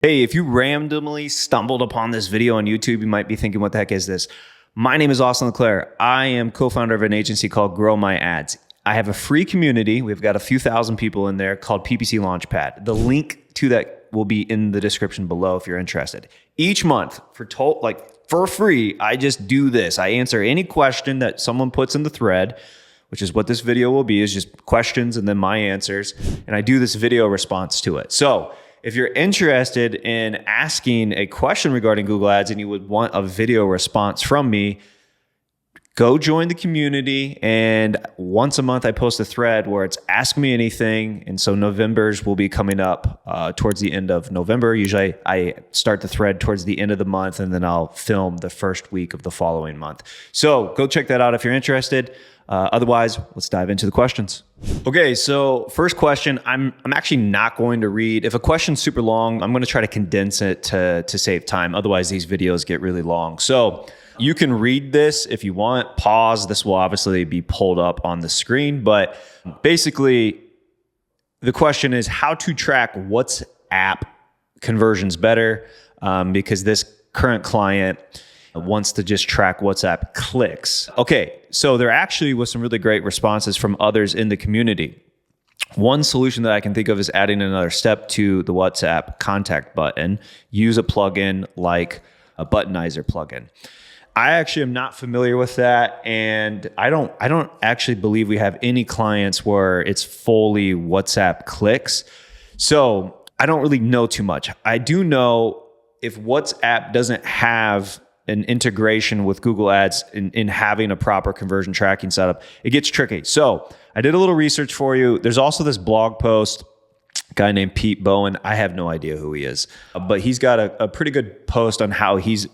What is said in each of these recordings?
Hey, if you randomly stumbled upon this video on YouTube, you might be thinking, what the heck is this? My name is Austin Leclerc. I am co-founder of an agency called Grow My Ads. I have a free community. We've got a few thousand people in there called PPC Launchpad. The link to that will be in the description below if you're interested. Each month, for free, I just do this. I answer any question that someone puts in the thread, which is what this video will be, is just questions and then my answers. And I do this video response to it. So if you're interested in asking a question regarding Google Ads and you would want a video response from me, go join the community. And once a month, I post a thread where it's Ask Me Anything. And so November's will be coming up towards the end of November. Usually I start the thread towards the end of the month, and then I'll film the first week of the following month. So go check that out if you're interested. Otherwise, let's dive into the questions. Okay, so first question, I'm actually not going to read. If a question's super long, I'm going to try to condense it to save time. Otherwise, these videos get really long. So you can read this if you want. Pause. This will obviously be pulled up on the screen. But basically, the question is how to track WhatsApp conversions better, because this current client wants to just track WhatsApp clicks. Okay, so there actually was some really great responses from others in the community. One solution that I can think of is adding another step to the WhatsApp contact button. Use a plugin like a Buttonizer plugin. I actually am not familiar with that, and I don't actually believe we have any clients where it's fully WhatsApp clicks. So I don't really know too much. I do know if WhatsApp doesn't have an integration with Google Ads in having a proper conversion tracking setup, it gets tricky. So I did a little research for you. There's also this blog post, a guy named Pete Bowen. I have no idea who he is, but he's got a pretty good post on how he's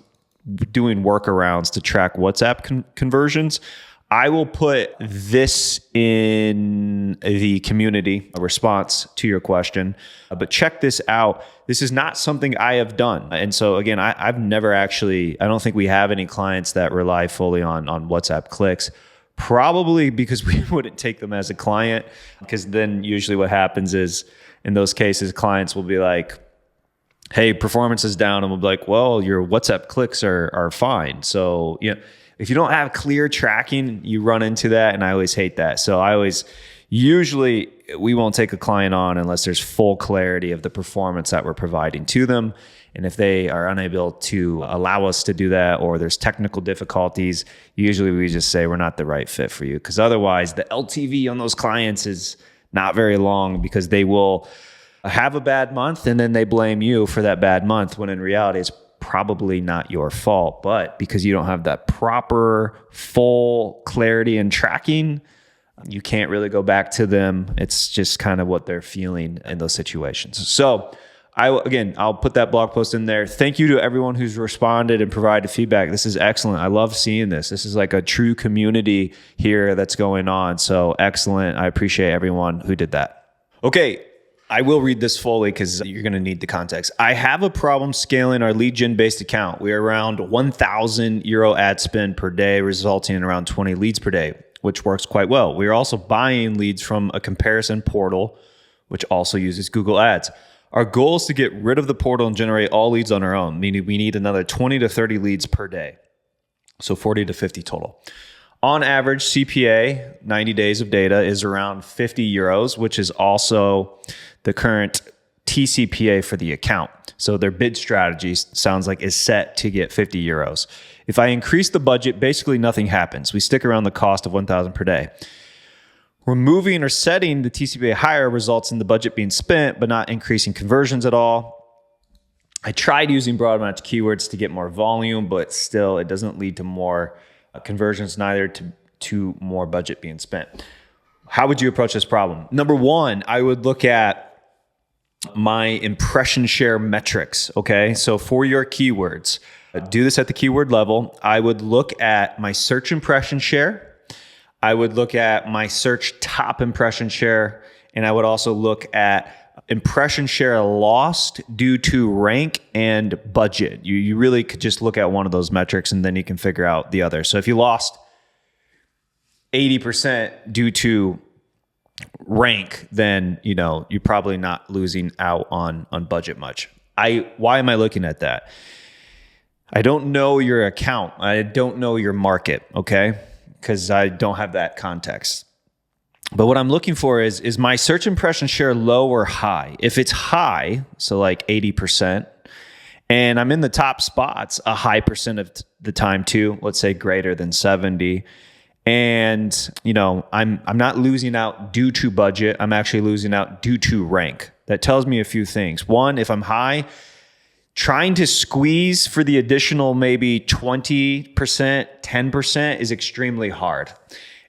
doing workarounds to track WhatsApp conversions. I will put this in the community, a response to your question, but check this out. This is not something I have done. And so again, I've never actually, I don't think we have any clients that rely fully on WhatsApp clicks, probably because we wouldn't take them as a client, because then usually what happens is in those cases, clients will be like, hey, performance is down. And we'll be like, well, your WhatsApp clicks are fine. So, if you don't have clear tracking, you run into that. And I always hate that. So usually we won't take a client on unless there's full clarity of the performance that we're providing to them. And if they are unable to allow us to do that, or there's technical difficulties, usually we just say we're not the right fit for you. Because otherwise the LTV on those clients is not very long, because they will have a bad month and then they blame you for that bad month, when in reality it's probably not your fault. But because you don't have that proper full clarity and tracking, you can't really go back to them. It's just kind of what they're feeling in those situations. So I'll put that blog post in there. Thank you to everyone who's responded and provided feedback. This is excellent. I love seeing this. This is like a true community here that's going on. So excellent. I appreciate everyone who did that. Okay, I will read this fully because you're going to need the context. I have a problem scaling our lead gen based account. We are around 1,000 euro ad spend per day, resulting in around 20 leads per day, which works quite well. We are also buying leads from a comparison portal, which also uses Google Ads. Our goal is to get rid of the portal and generate all leads on our own, meaning we need another 20 to 30 leads per day. So 40 to 50 total. On average, CPA, 90 days of data, is around 50 euros, which is also the current TCPA for the account. So their bid strategy sounds like is set to get 50 euros. If I increase the budget, basically nothing happens. We stick around the cost of 1,000 per day. Removing or setting the TCPA higher results in the budget being spent, but not increasing conversions at all. I tried using broad match keywords to get more volume, but still it doesn't lead to more conversions, neither to more budget being spent. How would you approach this problem? Number one, I would look at my impression share metrics. Okay, so for your keywords, do this at the keyword level. I would look at my search impression share. I would look at my search top impression share, and I would also look at impression share lost due to rank and budget. You really could just look at one of those metrics and then you can figure out the other. So if you lost 80% due to rank, then you're probably not losing out on budget much. Why am I looking at that? I don't know your account. I don't know your market, okay? Because I don't have that context. But what I'm looking for is my search impression share low or high? If it's high, so like 80%, and I'm in the top spots a high percent of the time too, let's say greater than 70, and I'm not losing out due to budget, I'm actually losing out due to rank. That tells me a few things. One, if I'm high, trying to squeeze for the additional maybe 20%, 10% is extremely hard.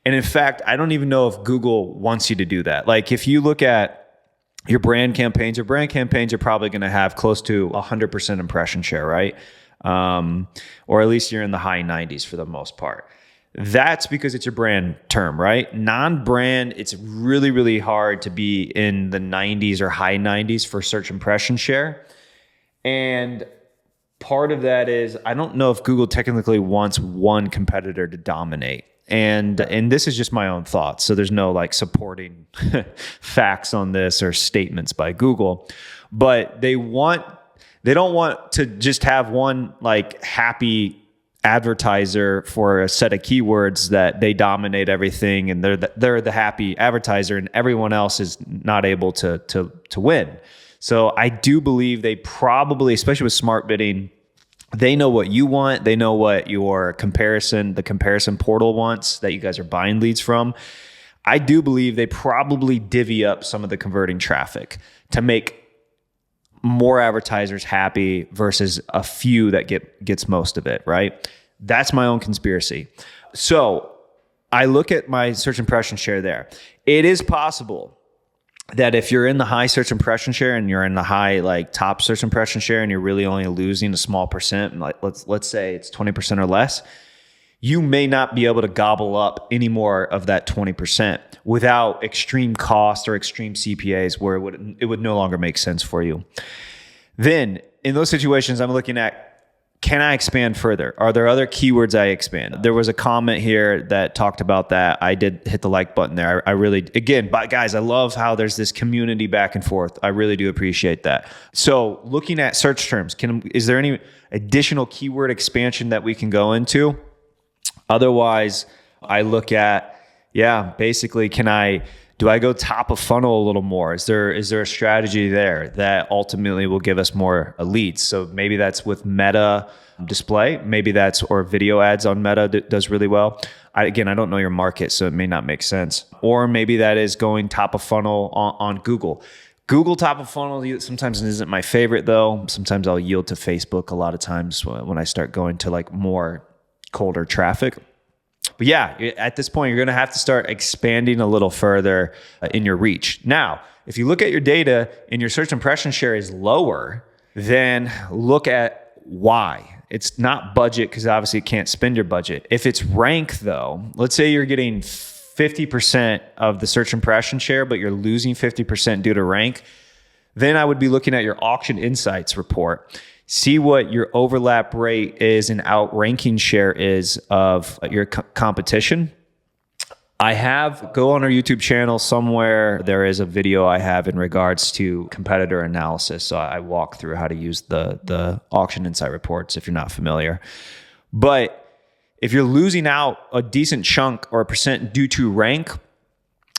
And in fact, I don't even know if Google wants you to do that. Like if you look at your brand campaigns are probably going to have close to 100% impression share, right? Or at least you're in the high 90s for the most part. That's because it's your brand term, right? Non-brand, it's really, really hard to be in the 90s or high 90s for search impression share. And part of that is, I don't know if Google technically wants one competitor to dominate. And this is just my own thoughts. So there's no like supporting facts on this or statements by Google, but they don't want to just have one like happy advertiser for a set of keywords that they dominate everything and they're the happy advertiser and everyone else is not able to win. So I do believe they probably, especially with smart bidding, they know what you want. They know what the comparison portal wants that you guys are buying leads from. I do believe they probably divvy up some of the converting traffic to make more advertisers happy versus a few that gets most of it, right? That's my own conspiracy. So I look at my search impression share there. It is possible that if you're in the high search impression share and you're in the high like top search impression share and you're really only losing a small percent, like let's say it's 20% or less, you may not be able to gobble up any more of that 20% without extreme cost or extreme CPAs where it would no longer make sense for you. Then in those situations, I'm looking at, can I expand further? Are there other keywords I expand? There was a comment here that talked about that. I did hit the like button there. I really, again, but guys, I love how there's this community back and forth. I really do appreciate that. So looking at search terms, is there any additional keyword expansion that we can go into? Otherwise, I look at, basically, do I go top of funnel a little more? Is there a strategy there that ultimately will give us more leads? So maybe that's with Meta display. Maybe that's, or video ads on Meta does really well. I don't know your market, so it may not make sense. Or maybe that is going top of funnel on Google. Google top of funnel sometimes isn't my favorite though. Sometimes I'll yield to Facebook a lot of times when I start going to like more colder traffic. But at this point, you're going to have to start expanding a little further in your reach. Now, if you look at your data and your search impression share is lower, then look at why. It's not budget because obviously you can't spend your budget. If it's rank though, let's say you're getting 50% of the search impression share, but you're losing 50% due to rank, then I would be looking at your auction insights report. See what your overlap rate is and outranking share is of your competition. Go on our YouTube channel somewhere. There is a video I have in regards to competitor analysis. So I walk through how to use the auction insight reports if you're not familiar. But if you're losing out a decent chunk or a percent due to rank,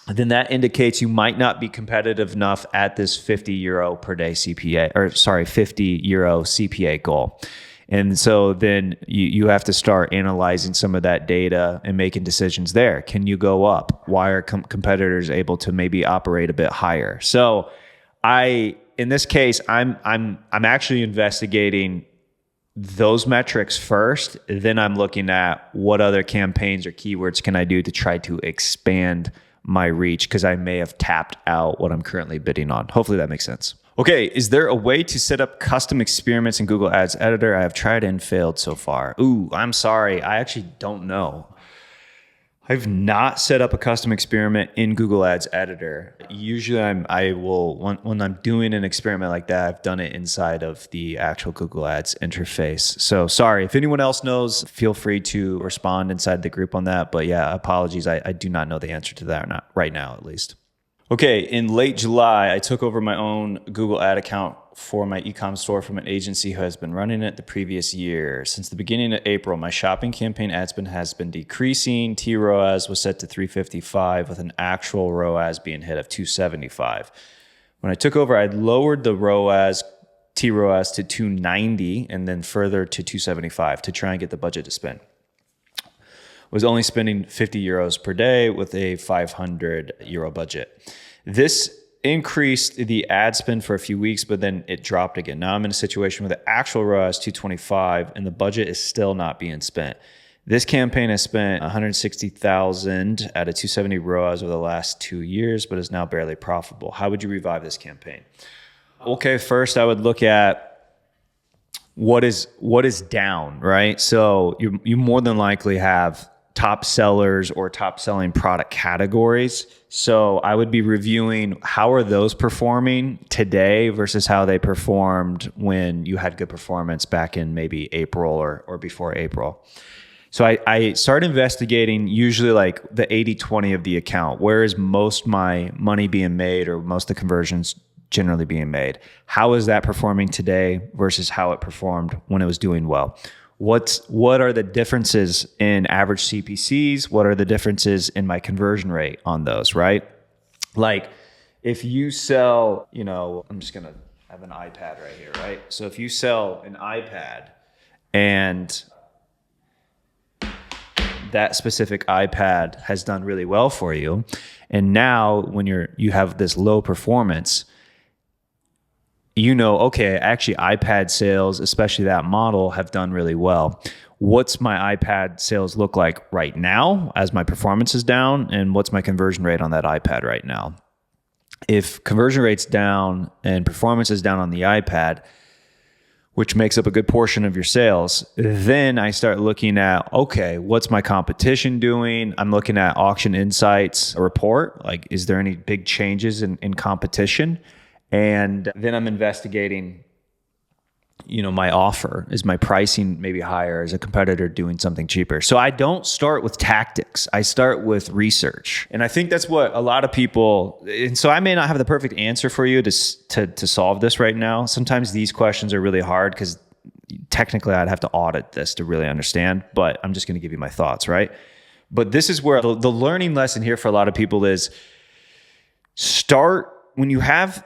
then that indicates you might not be competitive enough at this 50 euro per day CPA, 50 euro CPA goal. And so then you have to start analyzing some of that data and making decisions there. Can you go up? Why are competitors able to maybe operate a bit higher? So in this case, I'm actually investigating those metrics first. Then I'm looking at what other campaigns or keywords can I do to try to expand my reach, because I may have tapped out what I'm currently bidding on. Hopefully that makes sense. Okay, is there a way to set up custom experiments in Google Ads Editor? I have tried and failed so far. Ooh, I'm sorry. I actually don't know. I've not set up a custom experiment in Google Ads Editor. Usually I will, when I'm doing an experiment like that, I've done it inside of the actual Google Ads interface. So sorry, if anyone else knows, feel free to respond inside the group on that. But apologies. I do not know the answer to that, not right now at least. Okay, in late July, I took over my own Google Ad account for my e-com store from an agency who has been running it the previous year. Since the beginning of April, my shopping campaign ad spend has been decreasing. TROAS was set to 355 with an actual ROAS being hit of 275. When I took over, I'd lowered the TROAS to 290 and then further to 275 to try and get the budget to spend. Was only spending 50 euros per day with a 500 euro budget. This increased the ad spend for a few weeks, but then it dropped again. Now I'm in a situation where the actual ROAS 225 and the budget is still not being spent. This campaign has spent 160,000 at a 270 ROAS over the last 2 years, but is now barely profitable. How would you revive this campaign? Okay, first I would look at what is down, right? So you more than likely have top sellers or top selling product categories. So I would be reviewing how are those performing today versus how they performed when you had good performance back in maybe April or before April. So I start investigating usually like the 80-20 of the account. Where is most my money being made or most of the conversions generally being made? How is that performing today versus how it performed when it was doing well? What are the differences in average CPCs? What are the differences in my conversion rate on those, right? Like if you sell, I'm just going to have an iPad right here, right? So if you sell an iPad and that specific iPad has done really well for you, and now when you have this low performance, okay, actually iPad sales, especially that model, have done really well. What's my iPad sales look like right now as my performance is down? And what's my conversion rate on that iPad right now? If conversion rate's down and performance is down on the iPad, which makes up a good portion of your sales, then I start looking at, okay, what's my competition doing? I'm looking at Auction Insights report. Like, is there any big changes in competition? And then I'm investigating, my offer. Is my pricing maybe higher? Is a competitor doing something cheaper? So I don't start with tactics. I start with research. And I think that's what a lot of people, and so I may not have the perfect answer for you to solve this right now. Sometimes these questions are really hard because technically I'd have to audit this to really understand, but I'm just going to give you my thoughts, right? But this is where the learning lesson here for a lot of people is start. When you have,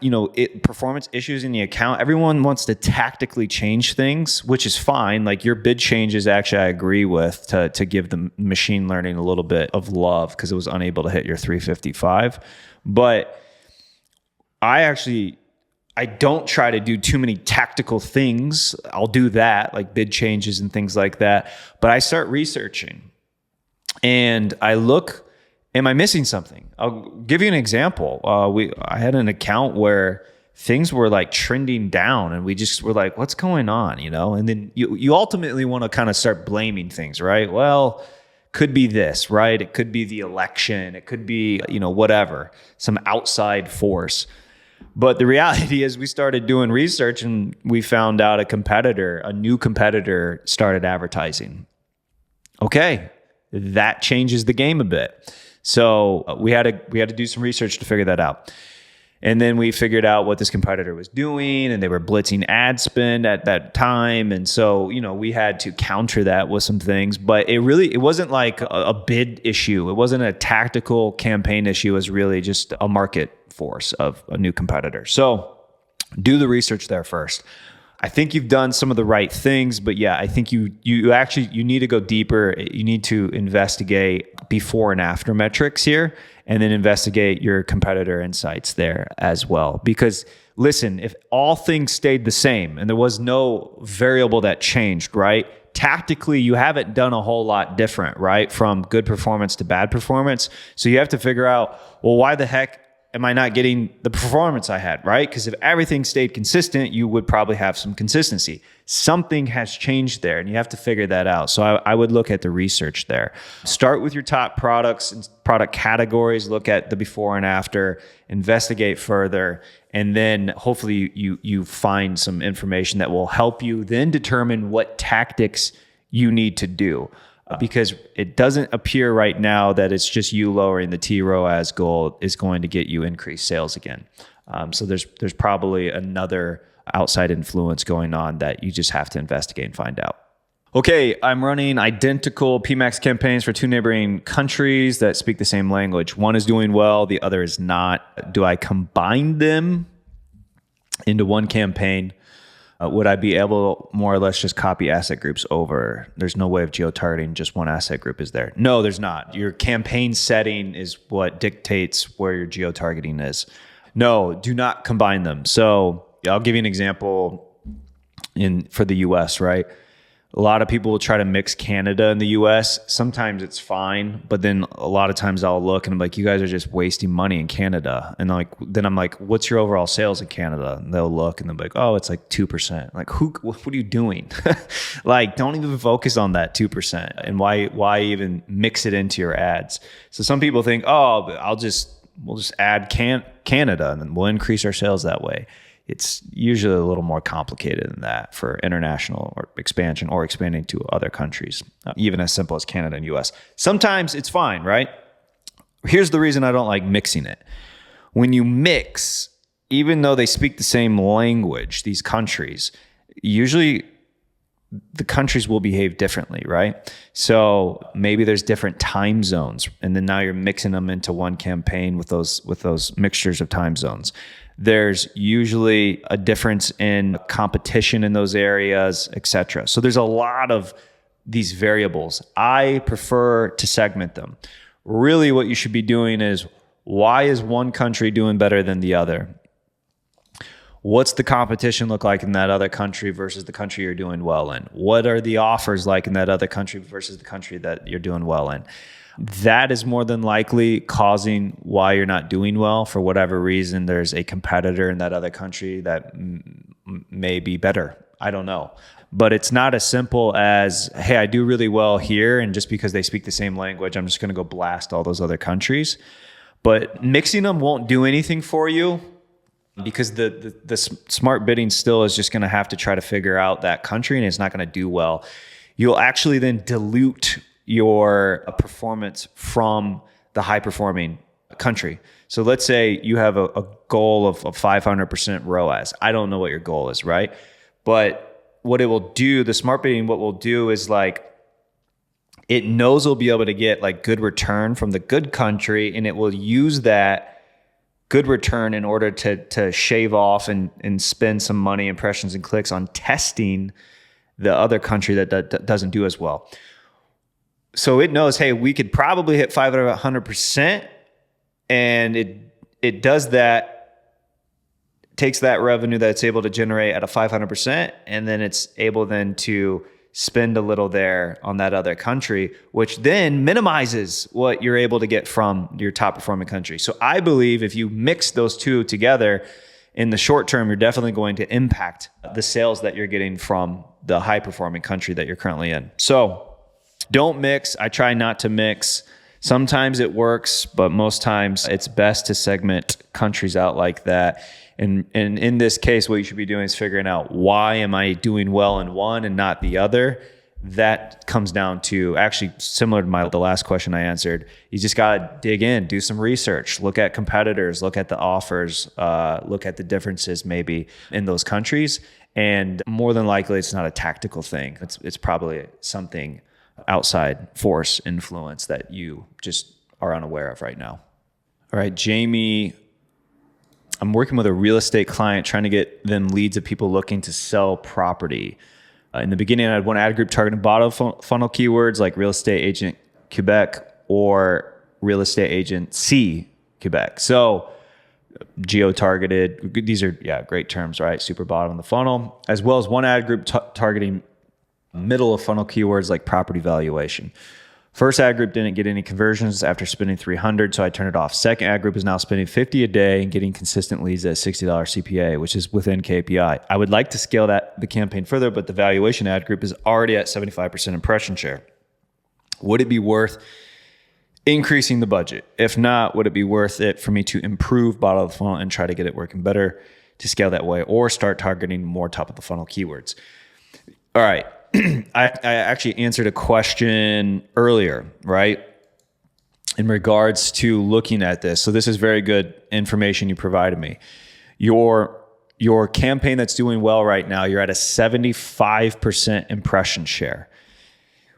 performance issues in the account, everyone wants to tactically change things, which is fine. Like your bid changes, actually, I agree with to give the machine learning a little bit of love because it was unable to hit your 355. But I don't try to do too many tactical things. I'll do that, like bid changes and things like that. But I start researching and I look. Am I missing something? I'll give you an example. I had an account where things were like trending down and we just were like, what's going on? And then you ultimately want to kind of start blaming things, right? Well, could be this, right? It could be the election. It could be, whatever, some outside force. But the reality is we started doing research and we found out a new competitor started advertising. Okay, that changes the game a bit. So we had to do some research to figure that out. And then we figured out what this competitor was doing and they were blitzing ad spend at that time. And so, we had to counter that with some things, but it wasn't like a bid issue. It wasn't a tactical campaign issue. It was really just a market force of a new competitor. So do the research there first. I think you've done some of the right things, but yeah, I think you need to go deeper. You need to investigate before and after metrics here, and then investigate your competitor insights there as well. Because listen, if all things stayed the same and there was no variable that changed, right? Tactically, you haven't done a whole lot different, right? From good performance to bad performance. So you have to figure out, well, why the heck am I not getting the performance I had, right? Because if everything stayed consistent, you would probably have some consistency. Something has changed there, and you have to figure that out. So I would look at the research there. Start with your top products and product categories, look at the before and after, investigate further, and then hopefully you find some information that will help you then determine what tactics you need to do. Because it doesn't appear right now that it's just you lowering the TROAS goal is going to get you increased sales again. So there's probably another outside influence going on that you just have to investigate and find out. Okay, I'm running identical PMax campaigns for two neighboring countries that speak the same language. One is doing well, the other is not. Do I combine them into one campaign? Would I be able more or less just copy asset groups over? There's no way of geo-targeting just one asset group, is there? No, there's not. Your campaign setting is what dictates where your geo-targeting is. No, do not combine them. So I'll give you an example for the US, right? A lot of people will try to mix Canada and the US. Sometimes it's fine, but then a lot of times I'll look and I'm like, you guys are just wasting money in Canada. And then I'm like, what's your overall sales in Canada? And they'll look and they'll be like, oh, it's like 2%. Like, what are you doing? Like, don't even focus on that 2%. And why even mix it into your ads? So some people think, oh, we'll just add Canada and then we'll increase our sales that way. It's usually a little more complicated than that for international or expansion or expanding to other countries, even as simple as Canada and US. Sometimes it's fine, right? Here's the reason I don't like mixing it. When you mix, even though they speak the same language, these countries, usually the countries will behave differently, right? So maybe there's different time zones, and then now you're mixing them into one campaign with those mixtures of time zones. There's usually a difference in competition in those areas, etc. So there's a lot of these variables. I prefer to segment them. Really what you should be doing is, why is one country doing better than the other? What's the competition look like in that other country versus the country you're doing well in? What are the offers like in that other country versus the country that you're doing well in? That is more than likely causing why you're not doing well. For whatever reason, there's a competitor in that other country that may be better. I don't know. But it's not as simple as, hey, I do really well here, and just because they speak the same language, I'm just going to go blast all those other countries. But mixing them won't do anything for you, because the smart bidding still is just going to have to try to figure out that country, and it's not going to do well. You'll actually then dilute your performance from the high performing country. So let's say you have a goal of 500% ROAS. I don't know what your goal is, right? But what it will do, the smart bidding, what we'll do is, like, it knows it'll be able to get like good return from the good country, and it will use that good return in order to shave off and spend some money, impressions and clicks on testing the other country that doesn't do as well. So it knows, hey, we could probably hit 500%, and it does that, takes that revenue that it's able to generate at a 500%, and then it's able then to spend a little there on that other country, which then minimizes what you're able to get from your top performing country. So I believe if you mix those two together, in the short term, you're definitely going to impact the sales that you're getting from the high performing country that you're currently in. So don't mix. I try not to mix. Sometimes it works, but most times it's best to segment countries out like that. And in this case, what you should be doing is figuring out, why am I doing well in one and not the other? That comes down to, actually similar to the last question I answered. You just got to dig in, do some research, look at competitors, look at the offers, look at the differences maybe in those countries. And more than likely, it's not a tactical thing. It's probably something outside force influence that you just are unaware of right now. All right, Jamie, I'm working with a real estate client trying to get them leads of people looking to sell property. In the beginning, I had one ad group targeting bottom funnel keywords like real estate agent Quebec or real estate agent C Quebec. So geo-targeted, these are great terms, right? Super bottom of the funnel, as well as one ad group targeting middle of funnel keywords like property valuation. First ad group didn't get any conversions after spending $300, so I turned it off. Second ad group is now spending $50 a day and getting consistent leads at $60 CPA, which is within KPI. I would like to scale the campaign further, but the valuation ad group is already at 75% impression share. Would it be worth increasing the budget? If not, would it be worth it for me to improve bottom of the funnel and try to get it working better to scale that way, or start targeting more top of the funnel keywords? All right. I actually answered a question earlier, right, in regards to looking at this. So this is very good information you provided me. Your your campaign that's doing well right now, you're at a 75% impression share.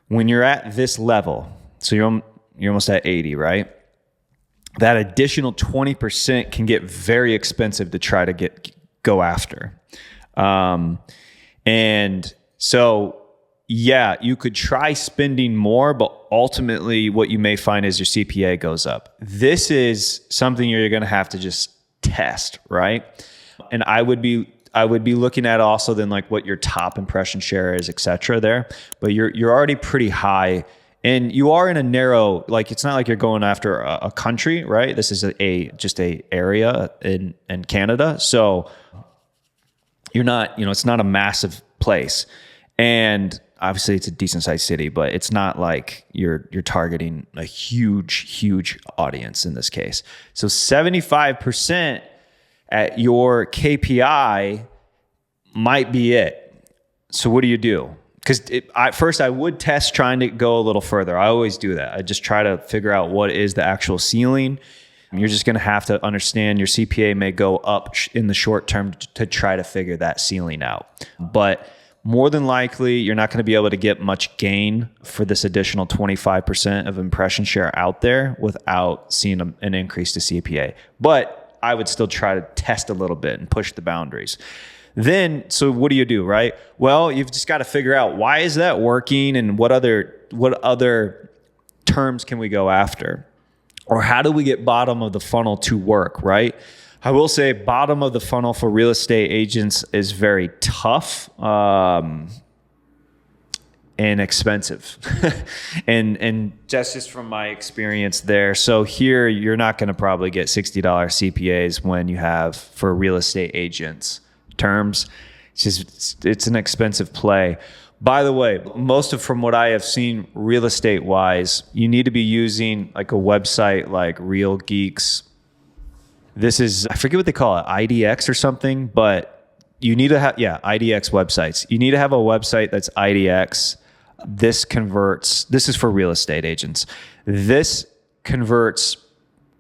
When you're at this level, so you're almost at 80, right? That additional 20% can get very expensive to try to go after. And so, yeah, you could try spending more, but ultimately what you may find is your CPA goes up. This is something you're going to have to just test, right? And I would be looking at also then like what your top impression share is, et cetera there. But you're already pretty high, and you are in a narrow, like it's not like you're going after a country, right? This is just a area in Canada. So you're not, it's not a massive place. And obviously it's a decent sized city, but it's not like you're targeting a huge audience in this case. So 75% at your KPI might be it. So what do you do? Because first I would test trying to go a little further. I always do that. I just try to figure out what is the actual ceiling. You're just going to have to understand your CPA may go up in the short term to try to figure that ceiling out. But more than likely, you're not going to be able to get much gain for this additional 25% of impression share out there without seeing an increase to CPA. But I would still try to test a little bit and push the boundaries. Then, so what do you do, right? Well, you've just got to figure out why is that working and what other terms can we go after? Or how do we get bottom of the funnel to work, right? I will say bottom of the funnel for real estate agents is very tough and expensive. and just from my experience there. So here, you're not going to probably get $60 CPAs when you have for real estate agents terms. It's an expensive play. By the way, from what I have seen real estate wise, you need to be using like a website like Real Geeks. This is, I forget what they call it, IDX or something, but you need to have, IDX websites. You need to have a website that's IDX. This is for real estate agents. This converts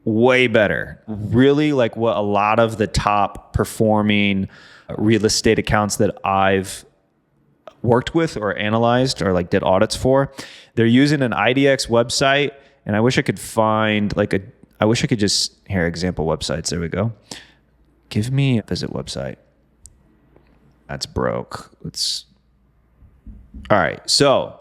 way better. Really like what a lot of the top performing real estate accounts that I've worked with or analyzed or like did audits for, they're using an IDX website. And I wish I could find example websites. There we go. Give me a visit website. That's broke. All right. So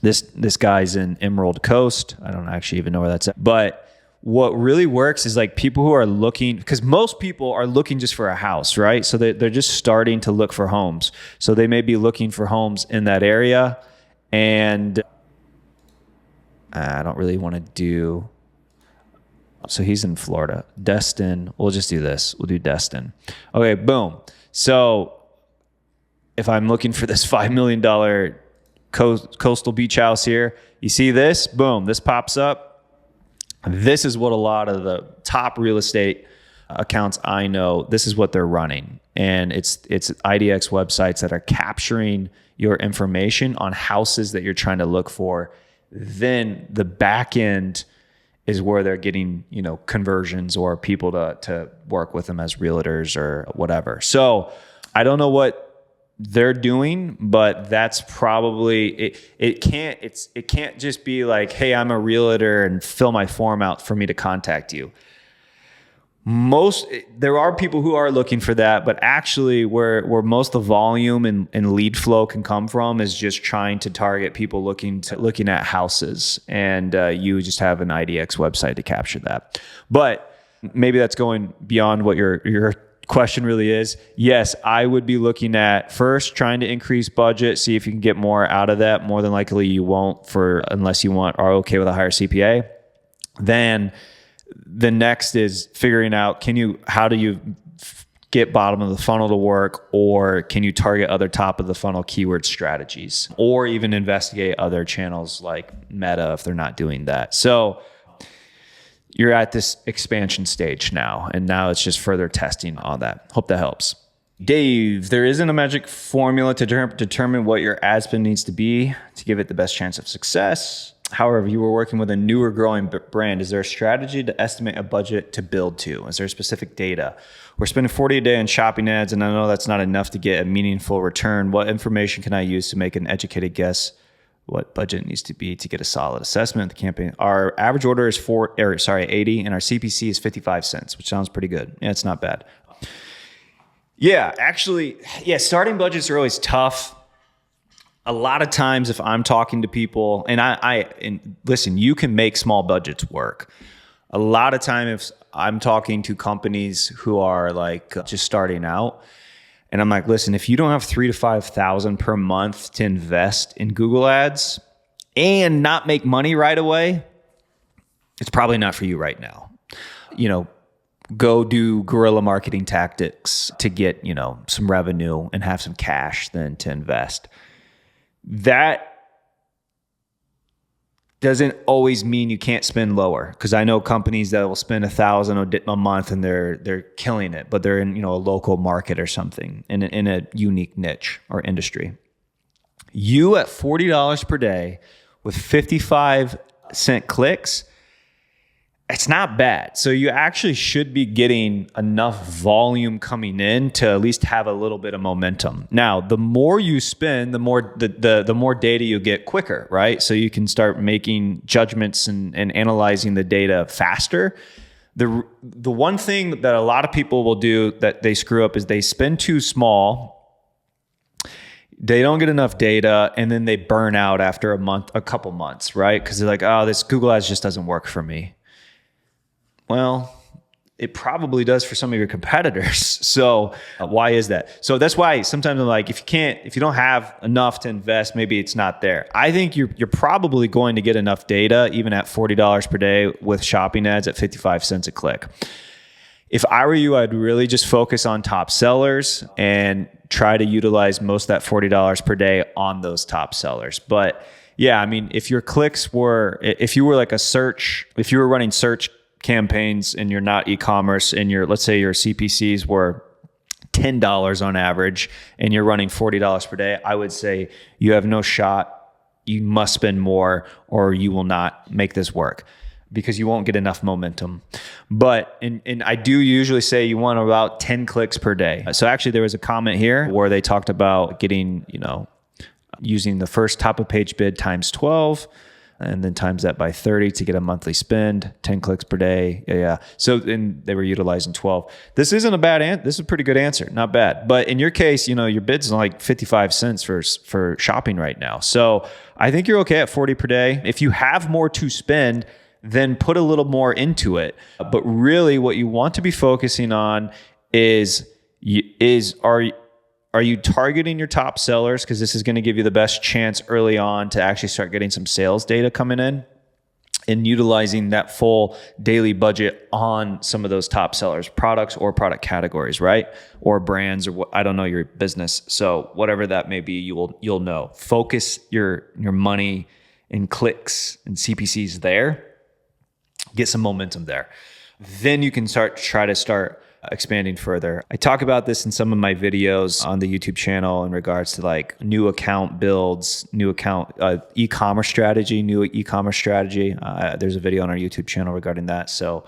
this guy's in Emerald Coast. I don't actually even know where that's at. But what really works is like people who are looking, because most people are looking just for a house, right? So they're just starting to look for homes. So they may be looking for homes in that area. And I don't really want to do... So he's in Florida. Destin. We'll just do this. We'll do Destin. Okay, boom. So if I'm looking for this $5 million coastal beach house here, you see this? Boom. This pops up. This is what a lot of the top real estate accounts I know, this is what they're running. And it's IDX websites that are capturing your information on houses that you're trying to look for. Then the back end is where they're getting, conversions or people to work with them as realtors or whatever. So I don't know what they're doing, but that's probably it can't just be like, hey, I'm a realtor and fill my form out for me to contact you. There are people who are looking for that, but actually where most of the volume and lead flow can come from is just trying to target people looking at houses, and you just have an IDX website to capture that. But maybe that's going beyond what your question really is. Yes, I would be looking at first trying to increase budget, see if you can get more out of that. More than likely you won't unless you are okay with a higher CPA. Then the next is figuring out, how do you get bottom of the funnel to work, or can you target other top of the funnel keyword strategies, or even investigate other channels like Meta if they're not doing that. So you're at this expansion stage now, and now it's just further testing on that. Hope that helps. Dave, there isn't a magic formula to determine what your ad spend needs to be to give it the best chance of success. However, you were working with a newer growing brand. Is there a strategy to estimate a budget to build to? Is there specific data? We're spending 40 a day on shopping ads, and I know that's not enough to get a meaningful return. What information can I use to make an educated guess what budget needs to be to get a solid assessment of the campaign? Our average order is 80, and our CPC is 55 cents, which sounds pretty good. Yeah, it's not bad. Yeah, actually, starting budgets are always tough. A lot of times if I'm talking to people, and listen, you can make small budgets work. A lot of time if I'm talking to companies who are like just starting out, and I'm like, listen, if you don't have $3,000 to $5,000 per month to invest in Google ads and not make money right away, it's probably not for you right now. Go do guerrilla marketing tactics to get, some revenue and have some cash then to invest. That doesn't always mean you can't spend lower, because I know companies that will spend $1,000 a month and they're killing it, but they're in a local market or something in a unique niche or industry. You at $40 per day with 55-cent clicks, it's not bad. So you actually should be getting enough volume coming in to at least have a little bit of momentum. Now, the more you spend, the more the more data you get quicker, right? So you can start making judgments and analyzing the data faster. The one thing that a lot of people will do that they screw up is they spend too small. They don't get enough data, and then they burn out after a couple months, right? Because they're like, oh, this Google Ads just doesn't work for me. Well, it probably does for some of your competitors. So why is that? So that's why sometimes I'm like, if you don't have enough to invest, maybe it's not there. I think you're probably going to get enough data even at $40 per day with shopping ads at 55 cents a click. If I were you, I'd really just focus on top sellers and try to utilize most of that $40 per day on those top sellers. But yeah, I mean, if you were running search campaigns and you're not e-commerce and let's say your CPCs were $10 on average and you're running $40 per day, I would say you have no shot. You must spend more or you will not make this work because you won't get enough momentum. But and I do usually say you want about 10 clicks per day. So actually there was a comment here where they talked about getting, using the first top of page bid times 12 and then times that by 30 to get a monthly spend, 10 clicks per day. Yeah. So and they were utilizing 12. This isn't a bad answer. This is a pretty good answer. Not bad. But in your case, your bid's like 55 cents for shopping right now. So I think you're okay at 40 per day. If you have more to spend, then put a little more into it. But really what you want to be focusing on are you targeting your top sellers? Because this is going to give you the best chance early on to actually start getting some sales data coming in and utilizing that full daily budget on some of those top sellers, products or product categories, right? Or brands, or what, I don't know your business. So whatever that may be, you'll know. Focus your money and clicks and CPCs there. Get some momentum there. Then you can try to start expanding further. I talk about this in some of my videos on the YouTube channel in regards to like new account builds, new account e-commerce strategy, new e-commerce strategy. There's a video on our YouTube channel regarding that. So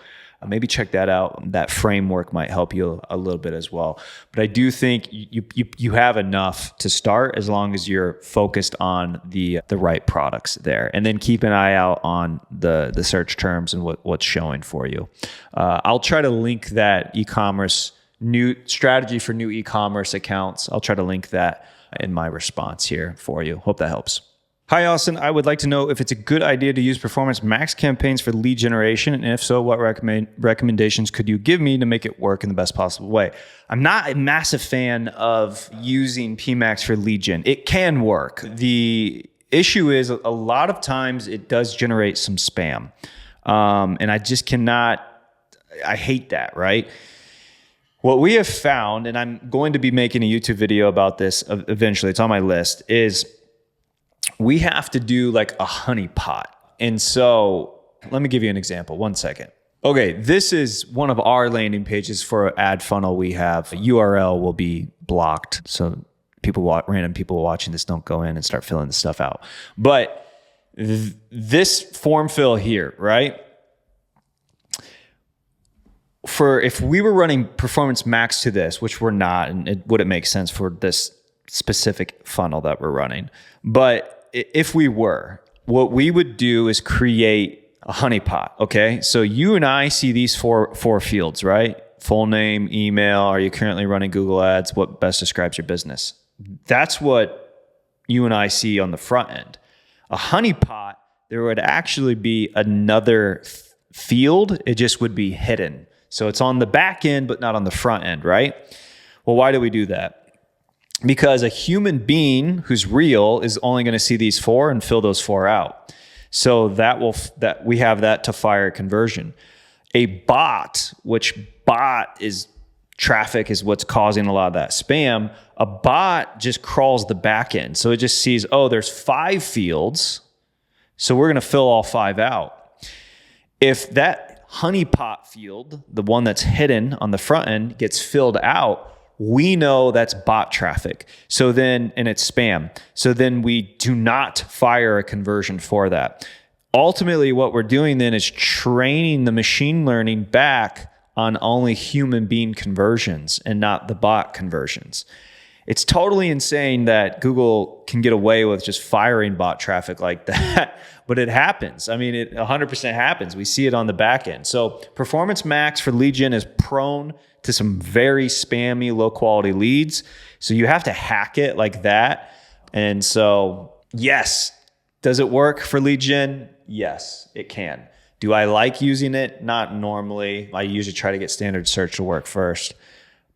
maybe check that out. That framework might help you a little bit as well. But I do think you have enough to start as long as you're focused on the right products there. And then keep an eye out on the search terms and what's showing for you. I'll try to link that e-commerce new strategy for new e-commerce accounts. I'll try to link that in my response here for you. Hope that helps. Hi, Austin. I would like to know if it's a good idea to use Performance Max campaigns for lead generation, and if so, what recommendations could you give me to make it work in the best possible way? I'm not a massive fan of using PMax for lead gen. It can work. The issue is a lot of times it does generate some spam, and I just cannot. I hate that, right? What we have found, and I'm going to be making a YouTube video about this eventually, it's on my list, is we have to do like a honeypot. And so let me give you an example. 1 second. Okay, this is one of our landing pages for an ad funnel we have. URL will be blocked. So random people watching this don't go in and start filling this stuff out. But this form fill here, right? If we were running Performance Max to this, which we're not, and it wouldn't make sense for this specific funnel that we're running. But if we were, what we would do is create a honeypot, okay? So you and I see these four fields, right? Full name, email, are you currently running Google Ads? What best describes your business? That's what you and I see on the front end. A honeypot, there would actually be another field. It just would be hidden. So it's on the back end, but not on the front end, right? Well, why do we do that? Because a human being who's real is only going to see these four and fill those four out. So that we have that to fire conversion. A bot, which bot is traffic is what's causing a lot of that spam. A bot just crawls the back end. So it just sees, oh, there's 5 fields. So we're going to fill all 5 out. If that honeypot field, the one that's hidden on the front end, gets filled out, we know that's bot traffic. So then, and it's spam. So then we do not fire a conversion for that. Ultimately, what we're doing then is training the machine learning back on only human being conversions and not the bot conversions. It's totally insane that Google can get away with just firing bot traffic like that, but it happens. I mean, it 100% happens. We see it on the back end. So Performance Max for lead gen is prone to some very spammy, low quality leads. So you have to hack it like that. And so, yes, does it work for lead gen? Yes, it can. Do I like using it? Not normally. I usually try to get standard search to work first.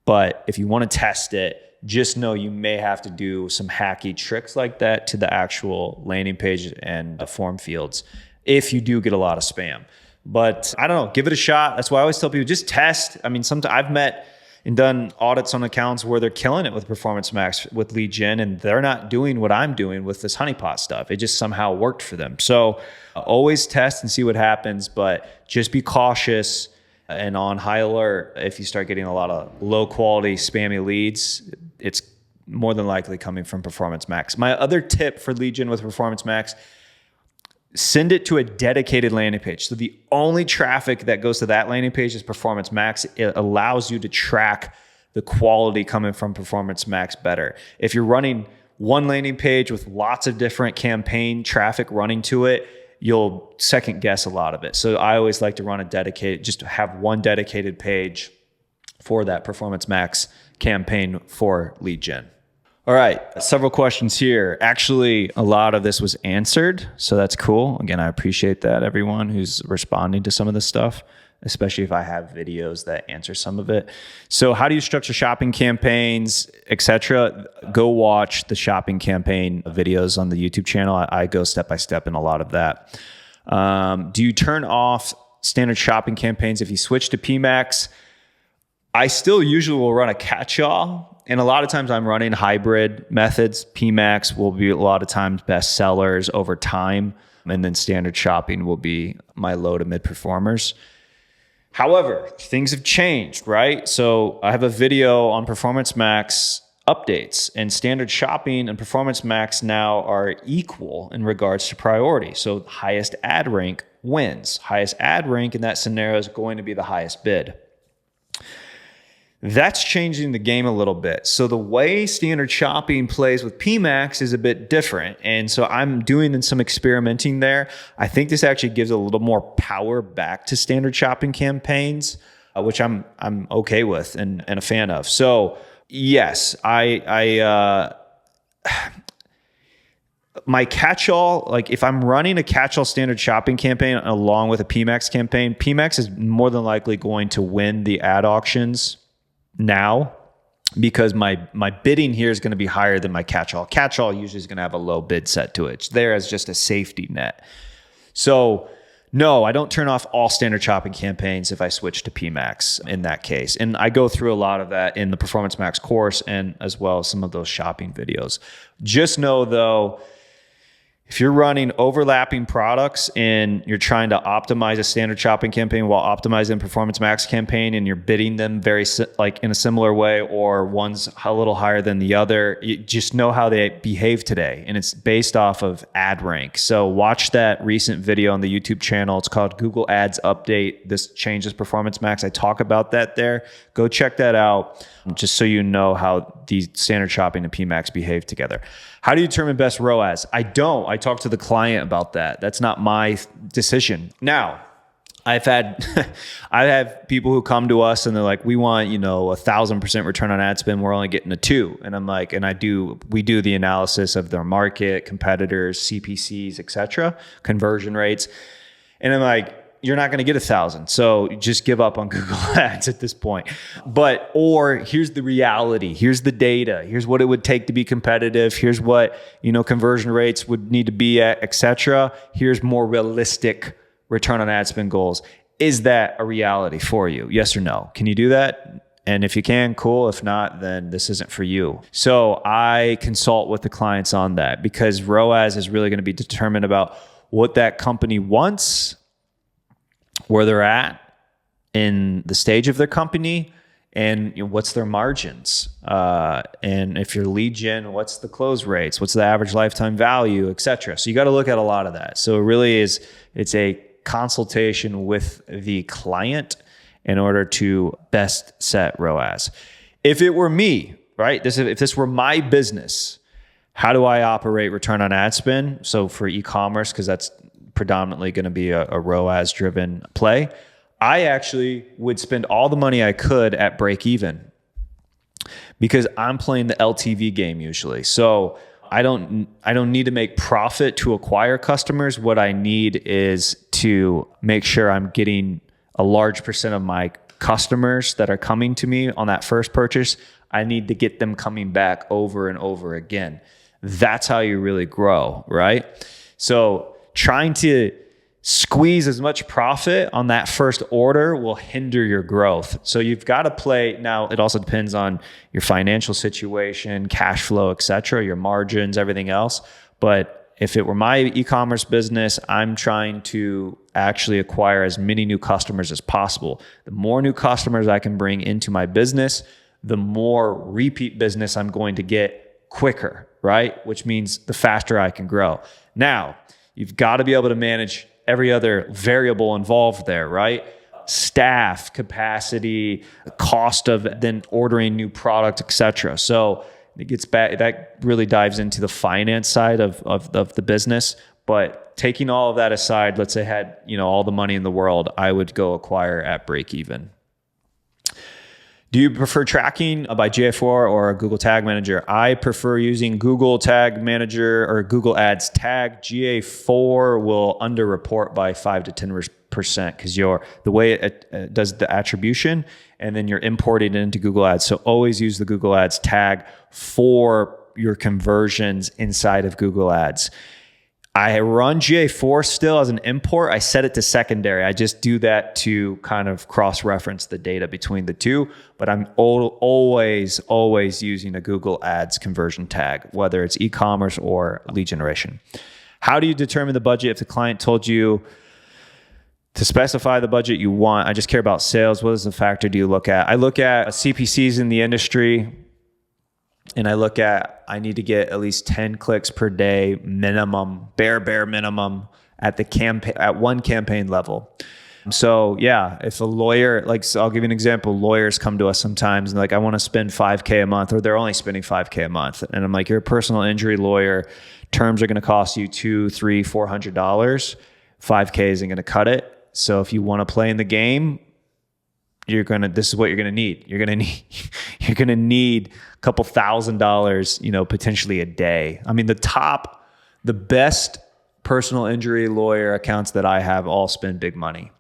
But if you want to test it, just know you may have to do some hacky tricks like that to the actual landing page and the form fields if you do get a lot of spam. But I don't know, give it a shot. That's why I always tell people, just test. I mean, sometimes I've met and done audits on accounts where they're killing it with Performance Max with lead gen, and they're not doing what I'm doing with this honeypot stuff. It just somehow worked for them. So always test and see what happens, but just be cautious and on high alert. If you start getting a lot of low quality spammy leads, it's more than likely coming from Performance Max. My other tip for lead gen with Performance Max, send it to a dedicated landing page. So the only traffic that goes to that landing page is Performance Max. It allows you to track the quality coming from Performance Max better. If you're running one landing page with lots of different campaign traffic running to it, you'll second guess a lot of it. So I always like to run a dedicated, just have one dedicated page for that Performance Max campaign for lead gen. All right, several questions here. Actually, a lot of this was answered, so that's cool. Again, I appreciate that, everyone who's responding to some of this stuff, especially if I have videos that answer some of it. So how do you structure shopping campaigns, etc.? Go watch the shopping campaign videos on the YouTube channel. I go step by step in a lot of that. Do you turn off standard shopping campaigns if you switch to PMax? I still usually will run a catch-all. And a lot of times I'm running hybrid methods. PMax will be a lot of times best sellers over time. And then standard shopping will be my low to mid performers. However, things have changed, right? So I have a video on Performance Max updates, and standard shopping and Performance Max now are equal in regards to priority. So highest ad rank wins. Highest ad rank in that scenario is going to be the highest bid. That's changing the game a little bit. So the way standard shopping plays with PMax is a bit different. And so I'm doing some experimenting there. I think this actually gives a little more power back to standard shopping campaigns, which I'm okay with and a fan of. So yes, my catch-all, like if I'm running a catch-all standard shopping campaign along with a PMax campaign, PMax is more than likely going to win the ad auctions now, because my bidding here is going to be higher than my catch-all. Catch-all usually is going to have a low bid set to it. It's there as just a safety net. So no, I don't turn off all standard shopping campaigns if I switch to PMax in that case. And I go through a lot of that in the Performance Max course and as well as some of those shopping videos. Just know though, If you're running overlapping products and you're trying to optimize a standard shopping campaign while optimizing Performance Max campaign, and you're bidding them very like in a similar way, or one's a little higher than the other, you just know how they behave today. And it's based off of ad rank. So watch that recent video on the YouTube channel. It's called Google Ads Update. This changes Performance Max. I talk about that there. Go check that out just so you know how the standard shopping and PMax behave together. How do you determine best ROAS? I don't. I talk to the client about that. That's not my decision. Now, I've had people who come to us and they're like, we want, 1,000% return on ad spend. We're only getting a 2. And I'm like, we do the analysis of their market, competitors, CPCs, etc., conversion rates. And I'm like, you're not going to get 1,000. So just give up on Google Ads at this point. Or here's the reality. Here's the data. Here's what it would take to be competitive. Here's what, conversion rates would need to be at, etc. Here's more realistic return on ad spend goals. Is that a reality for you? Yes or no? Can you do that? And if you can, cool. If not, then this isn't for you. So I consult with the clients on that, because ROAS is really going to be determined about what that company wants, where they're at in the stage of their company, and what's their margins. And if you're lead gen, what's the close rates? What's the average lifetime value, et cetera. So you got to look at a lot of that. So it really is, it's a consultation with the client in order to best set ROAS. If it were me, right? If this were my business, how do I operate return on ad spend? So for e-commerce, because that's predominantly going to be a ROAS driven play, I actually would spend all the money I could at break even, because I'm playing the LTV game usually. So I don't need to make profit to acquire customers. What I need is to make sure I'm getting a large percent of my customers that are coming to me on that first purchase. I need to get them coming back over and over again. That's how you really grow, right? So trying to squeeze as much profit on that first order will hinder your growth. So you've got to play. Now, it also depends on your financial situation, cash flow, et cetera, your margins, everything else. But if it were my e-commerce business, I'm trying to actually acquire as many new customers as possible. The more new customers I can bring into my business, the more repeat business I'm going to get quicker, right? Which means the faster I can grow. Now, you've got to be able to manage every other variable involved there, right? Staff, capacity, cost of then ordering new product, et cetera. So it gets back, that really dives into the finance side of the business. But taking all of that aside, let's say I had, all the money in the world, I would go acquire at break even. Do you prefer tracking by GA4 or a Google Tag Manager? I prefer using Google Tag Manager or Google Ads Tag. GA4 will underreport by 5 to 10% because the way it does the attribution, and then you're importing it into Google Ads. So always use the Google Ads Tag for your conversions inside of Google Ads. I run GA4 still as an import. I set it to secondary. I just do that to kind of cross-reference the data between the two, but I'm always using a Google Ads conversion tag, whether it's e-commerce or lead generation. How do you determine the budget if the client told you to specify the budget you want? I just care about sales. What is the factor do you look at? I look at CPCs in the industry, and I need to get at least 10 clicks per day minimum, bare minimum at one campaign level. So yeah, if a lawyer, so I'll give you an example. Lawyers come to us sometimes and I want to spend $5K a month, or they're only spending $5K a month. And I'm like, you're a personal injury lawyer. Terms are going to cost you $200, $300, $400. $5K isn't going to cut it. So if you want to play in the game, this is what you're going to need. You're going to need a couple $1,000s, potentially a day. I mean, the best personal injury lawyer accounts that I have all spend big money.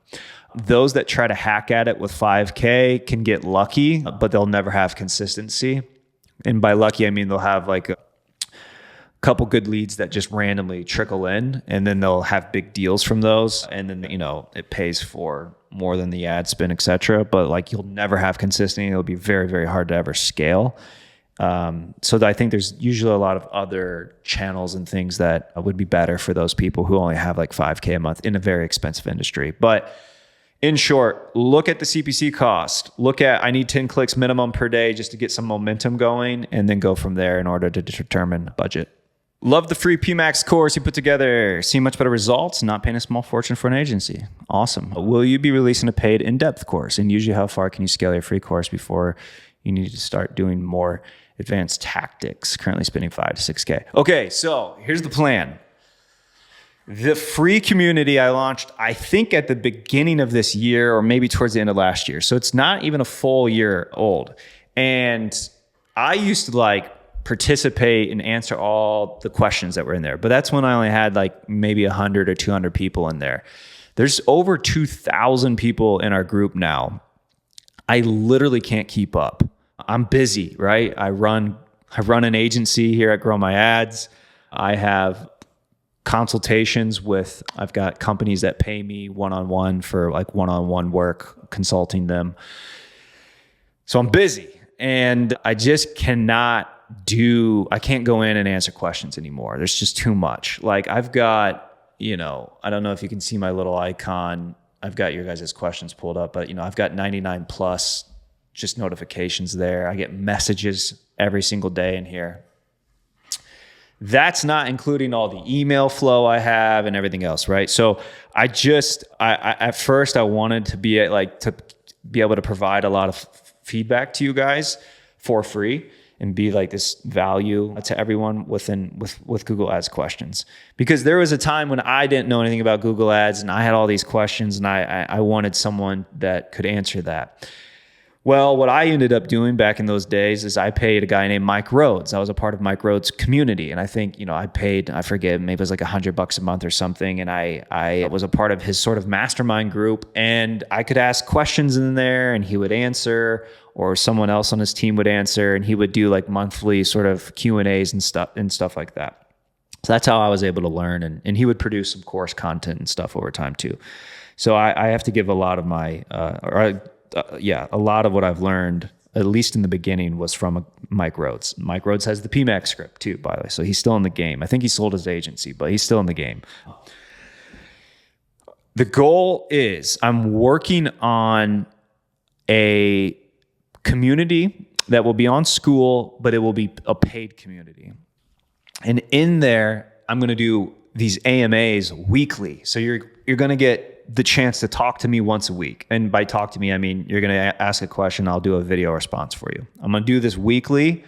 Those that try to hack at it with 5K can get lucky, but they'll never have consistency. And by lucky, I mean, they'll have a couple good leads that just randomly trickle in, and then they'll have big deals from those. And then, it pays for more than the ad spend, et cetera. But you'll never have consistency. It'll be very, very hard to ever scale. So I think there's usually a lot of other channels and things that would be better for those people who only have like 5K a month in a very expensive industry. But in short, look at the CPC cost. Look at, I need 10 clicks minimum per day just to get some momentum going, and then go from there in order to determine budget. Love the free PMax course you put together. See much better results, not paying a small fortune for an agency. Awesome. Will you be releasing a paid in-depth course? And usually how far can you scale your free course before you need to start doing more advanced tactics? Currently spending 5 to 6K. Okay, so here's the plan. The free community I launched, I think at the beginning of this year or maybe towards the end of last year. So it's not even a full year old. And I used to like participate and answer all the questions that were in there. But that's when I only had like maybe 100 or 200 people in there. There's over 2,000 people in our group now. I literally can't keep up. I'm busy, right? I run an agency here at Grow My Ads. I have consultations with, I've got companies that pay me one-on-one for like one-on-one work, consulting them. So I'm busy, and I just I can't go in and answer questions anymore. There's just too much. Like I've got, I don't know if you can see my little icon. I've got your guys' questions pulled up, but I've got 99 plus just notifications there. I get messages every single day in here. That's not including all the email flow I have and everything else, right? So I at first I wanted to be able to provide a lot of feedback to you guys for free and be like this value to everyone with Google Ads questions. Because there was a time when I didn't know anything about Google Ads and I had all these questions, and I wanted someone that could answer that. Well, what I ended up doing back in those days is I paid a guy named Mike Rhodes. I was a part of Mike Rhodes' community. And I think, I paid, I forget, maybe it was like $100 a month or something. And I was a part of his sort of mastermind group, and I could ask questions in there and he would answer, or someone else on his team would answer, and he would do like monthly sort of Q&As and stuff like that. So that's how I was able to learn. And he would produce some course content and stuff over time too. So I have to give a lot of my, a lot of what I've learned, at least in the beginning, was from Mike Rhodes. Mike Rhodes has the PMax script too, by the way. So he's still in the game. I think he sold his agency, but he's still in the game. The goal is I'm working on a community that will be on Skool, but it will be a paid community. And in there, I'm going to do these AMAs weekly. So you're going to get the chance to talk to me once a week. And by talk to me, I mean, you're going to ask a question. I'll do a video response for you. I'm going to do this weekly.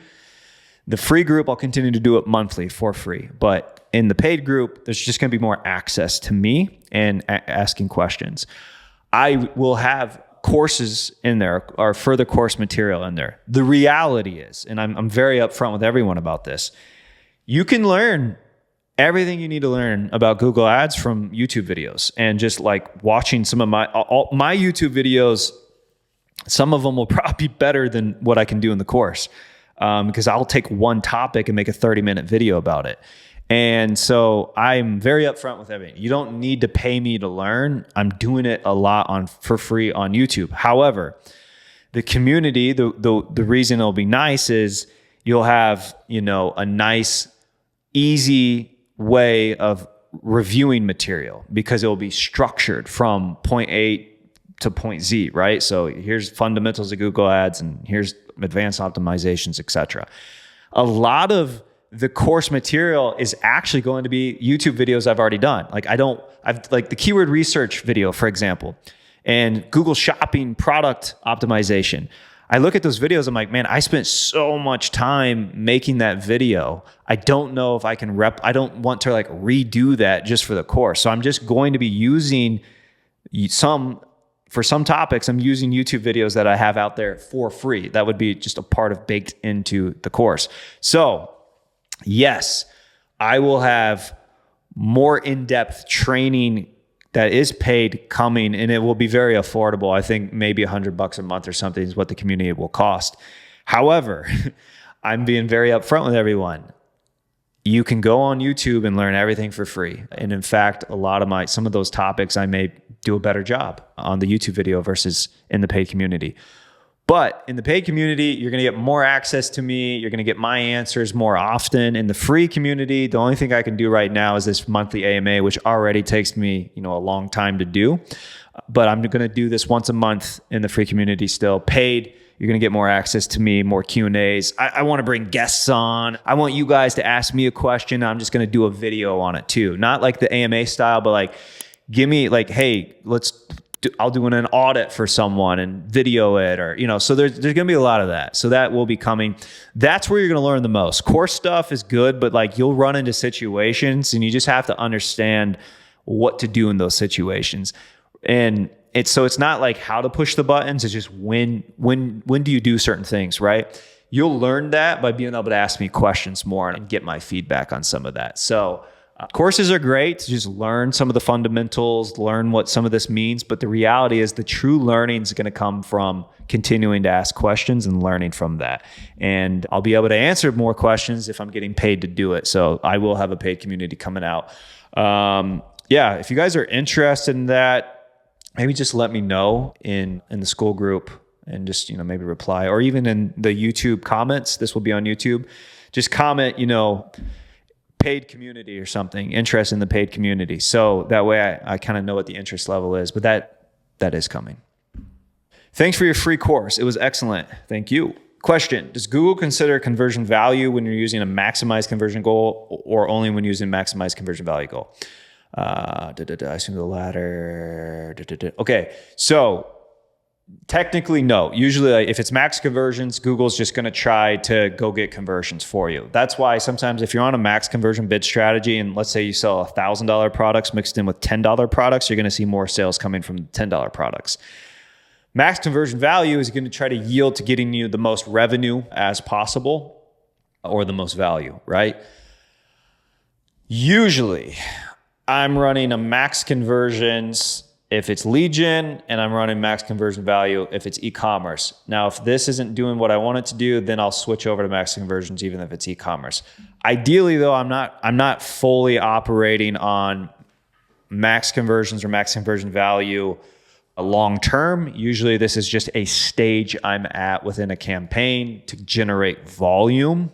The free group, I'll continue to do it monthly for free. But in the paid group, there's just going to be more access to me and asking questions. I will have courses in there, or further course material in there. The reality is, and I'm very upfront with everyone about this, you can learn everything you need to learn about Google Ads from YouTube videos, and just like watching some of my YouTube videos. Some of them will probably be better than what I can do in the course, because I'll take one topic and make a 30-minute video about it. And so I'm very upfront with everything. You don't need to pay me to learn. I'm doing it a lot for free on YouTube. However, the community, the reason it'll be nice is you'll have, a nice, easy way of reviewing material, because it will be structured from point A to point Z, right? So here's fundamentals of Google Ads, and here's advanced optimizations, etc. A lot of the course material is actually going to be YouTube videos I've already done. I've like the keyword research video, for example, and Google Shopping product optimization. I look at those videos, I'm like, man, I spent so much time making that video. I don't know if I can I don't want to like redo that just for the course. So I'm just going to be using for some topics, I'm using YouTube videos that I have out there for free. That would be just a part of baked into the course. So yes, I will have more in-depth training that is paid coming, and it will be very affordable. I think maybe $100 a month or something is what the community will cost. However, I'm being very upfront with everyone. You can go on YouTube and learn everything for free. And in fact, some of those topics, I may do a better job on the YouTube video versus in the paid community. But in the paid community, you're going to get more access to me. You're going to get my answers more often. In the free community, the only thing I can do right now is this monthly AMA, which already takes me, a long time to do. But I'm going to do this once a month in the free community still. Paid, you're going to get more access to me, more Q&As. I want to bring guests on. I want you guys to ask me a question. I'm just going to do a video on it too. Not like the AMA style, but like, give me like, hey, I'll do an audit for someone and video it, or, so there's going to be a lot of that. So that will be coming. That's where you're going to learn the most. Course stuff is good, but like you'll run into situations and you just have to understand what to do in those situations. And it's not like how to push the buttons. It's just when do you do certain things, right? You'll learn that by being able to ask me questions more and get my feedback on some of that. So courses are great to just learn some of the fundamentals, learn what some of this means. But the reality is the true learning is going to come from continuing to ask questions and learning from that. And I'll be able to answer more questions if I'm getting paid to do it. So I will have a paid community coming out. If you guys are interested in that, maybe just let me know in the Skool group and just, maybe reply, or even in the YouTube comments. This will be on YouTube. Just comment, paid community or something, interest in the paid community. So that way I kind of know what the interest level is, but that is coming. Thanks for your free course. It was excellent. Thank you. Question: does Google consider conversion value when you're using a maximized conversion goal or only when using maximized conversion value goal? I assume the latter. Okay. So technically, no. Usually, if it's max conversions, Google's just going to try to go get conversions for you. That's why sometimes if you're on a max conversion bid strategy, and let's say you sell $1,000 products mixed in with $10 products, you're going to see more sales coming from $10 products. Max conversion value is going to try to yield to getting you the most revenue as possible, or the most value, right? Usually, I'm running a max conversions if it's lead gen, and I'm running max conversion value if it's e-commerce. Now, if this isn't doing what I want it to do, then I'll switch over to max conversions, even if it's e-commerce. Ideally, though, I'm not fully operating on max conversions or max conversion value long term. Usually, this is just a stage I'm at within a campaign to generate volume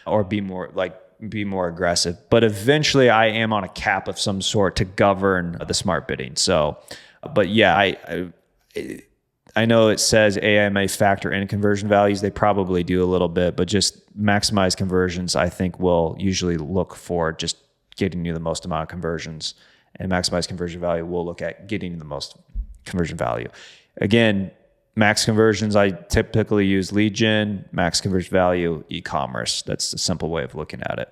or be more aggressive. But eventually I am on a cap of some sort to govern the smart bidding. So, but yeah, I know it says AI may factor in conversion values. They probably do a little bit, but just maximize conversions, I think, will usually look for just getting you the most amount of conversions, and maximize conversion value will look at getting you the most conversion value. Again, max conversions, I typically use lead gen. Max conversion value, e-commerce. That's the simple way of looking at it.